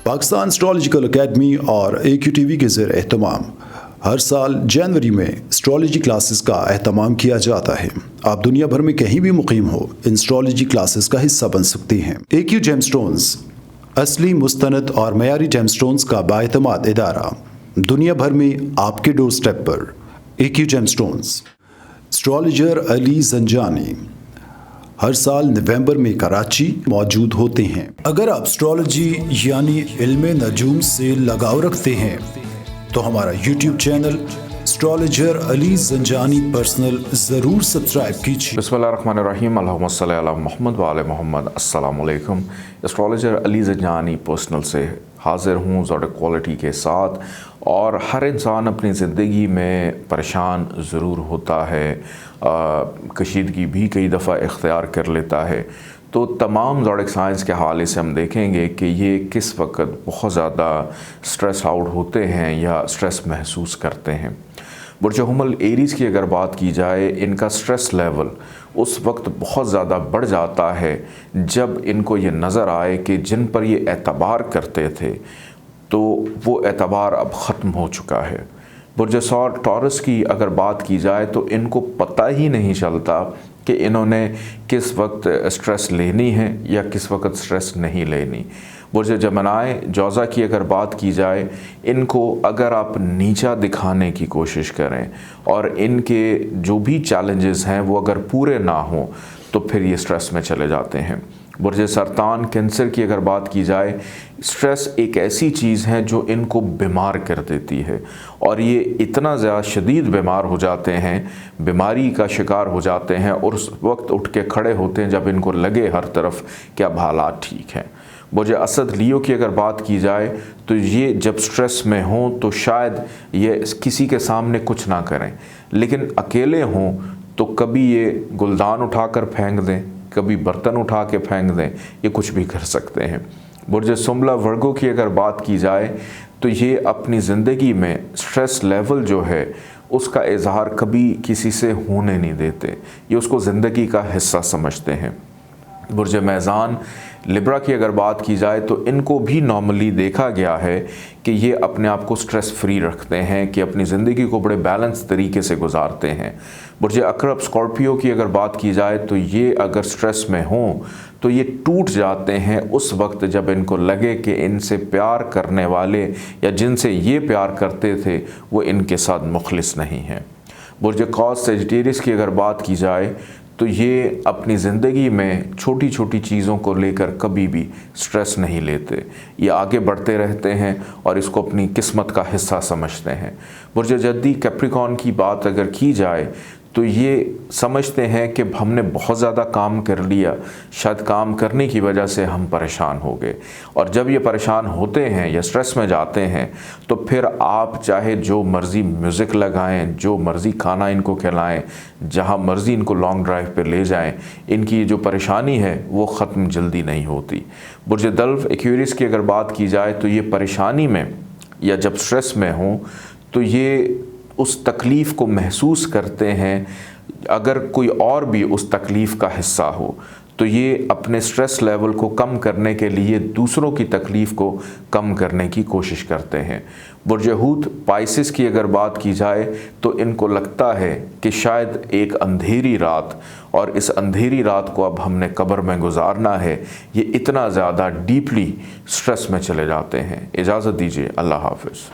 Pakistan astrological academy اور AQTV کے زیر اہتمام ہر سال جنوری میں اسٹرالوجی کلاسز کا اہتمام کیا جاتا ہے۔ آپ دنیا بھر میں کہیں بھی مقیم ہو، ان اسٹرالوجی کلاسز کا حصہ بن سکتے ہیں۔ AQ جیم سٹونز اصلی، مستند اور معیاری جیم سٹونز کا بااعتماد ادارہ، دنیا بھر میں آپ کے ڈور سٹیپ پر۔ AQ جیم سٹونز، اسٹرالوجر علی زنجانی ہر سال نومبر میں کراچی موجود ہوتے ہیں۔ اگر آپ اسٹرالوجی یعنی علم نجوم سے لگاؤ رکھتے ہیں تو ہمارا یوٹیوب چینل اسٹرالوجر علی زنجانی پرسنل ضرور سبسکرائب کیجیے۔ بسم اللہ الرحمن الرحیم، اللہم صلی علی محمد وعلی محمد۔ السلام علیکم۔ اسٹرالوجر علی زنجانی پرسنل سے حاضر ہوں زیادہ کوالٹی کے ساتھ، اور ہر انسان اپنی زندگی میں پریشان ضرور ہوتا ہے، کشیدگی بھی کئی دفعہ اختیار کر لیتا ہے۔ تو تمام زوڈک سائنس کے حوالے سے ہم دیکھیں گے کہ یہ کس وقت بہت زیادہ سٹریس آؤٹ ہوتے ہیں یا سٹریس محسوس کرتے ہیں۔ برج حمل ایریز کی اگر بات کی جائے، ان کا سٹریس لیول اس وقت بہت زیادہ بڑھ جاتا ہے جب ان کو یہ نظر آئے کہ جن پر یہ اعتبار کرتے تھے تو وہ اعتبار اب ختم ہو چکا ہے۔ برج ٹورس کی اگر بات کی جائے تو ان کو پتہ ہی نہیں چلتا کہ انہوں نے کس وقت سٹریس لینی ہے یا کس وقت سٹریس نہیں لینی۔ برج جمنائے جوزہ کی اگر بات کی جائے، ان کو اگر آپ نیچا دکھانے کی کوشش کریں اور ان کے جو بھی چیلنجز ہیں وہ اگر پورے نہ ہوں تو پھر یہ سٹریس میں چلے جاتے ہیں۔ برج سرطان کینسر کی اگر بات کی جائے، سٹریس ایک ایسی چیز ہے جو ان کو بیمار کر دیتی ہے، اور یہ اتنا زیادہ شدید بیمار ہو جاتے ہیں، بیماری کا شکار ہو جاتے ہیں، اور اس وقت اٹھ کے کھڑے ہوتے ہیں جب ان کو لگے ہر طرف کہ اب حالات ٹھیک ہیں۔ برج اسد لیو کی اگر بات کی جائے تو یہ جب سٹریس میں ہوں تو شاید یہ کسی کے سامنے کچھ نہ کریں، لیکن اکیلے ہوں تو کبھی یہ گلدان اٹھا کر پھینک دیں، کبھی برتن اٹھا کے پھینک دیں، یہ کچھ بھی کر سکتے ہیں۔ برج سنبلہ ورگو کی اگر بات کی جائے تو یہ اپنی زندگی میں سٹریس لیول جو ہے اس کا اظہار کبھی کسی سے ہونے نہیں دیتے، یہ اس کو زندگی کا حصہ سمجھتے ہیں۔ برج میزان لبرا کی اگر بات کی جائے تو ان کو بھی نارملی دیکھا گیا ہے کہ یہ اپنے آپ کو سٹریس فری رکھتے ہیں، کہ اپنی زندگی کو بڑے بیلنس طریقے سے گزارتے ہیں۔ برج عقرب اسکارپیو کی اگر بات کی جائے تو یہ اگر سٹریس میں ہوں تو یہ ٹوٹ جاتے ہیں اس وقت جب ان کو لگے کہ ان سے پیار کرنے والے یا جن سے یہ پیار کرتے تھے وہ ان کے ساتھ مخلص نہیں ہیں۔ برج قوس سیجیٹیریس کی اگر بات کی جائے تو یہ اپنی زندگی میں چھوٹی چھوٹی چیزوں کو لے کر کبھی بھی سٹریس نہیں لیتے، یہ آگے بڑھتے رہتے ہیں اور اس کو اپنی قسمت کا حصہ سمجھتے ہیں۔ برج جدی کیپریکارن کی بات اگر کی جائے تو یہ سمجھتے ہیں کہ ہم نے بہت زیادہ کام کر لیا، شاید کام کرنے کی وجہ سے ہم پریشان ہو گئے، اور جب یہ پریشان ہوتے ہیں یا سٹریس میں جاتے ہیں تو پھر آپ چاہے جو مرضی میوزک لگائیں، جو مرضی کھانا ان کو کھلائیں، جہاں مرضی ان کو لانگ ڈرائیو پہ لے جائیں، ان کی جو پریشانی ہے وہ ختم جلدی نہیں ہوتی۔ برج دلو ایکویریس کی اگر بات کی جائے تو یہ پریشانی میں یا جب سٹریس میں ہوں تو یہ اس تکلیف کو محسوس کرتے ہیں، اگر کوئی اور بھی اس تکلیف کا حصہ ہو تو یہ اپنے سٹریس لیول کو کم کرنے کے لیے دوسروں کی تکلیف کو کم کرنے کی کوشش کرتے ہیں۔ برج حوت پائسس کی اگر بات کی جائے تو ان کو لگتا ہے کہ شاید ایک اندھیری رات، اور اس اندھیری رات کو اب ہم نے قبر میں گزارنا ہے، یہ اتنا زیادہ ڈیپلی سٹریس میں چلے جاتے ہیں۔ اجازت دیجیے، اللہ حافظ۔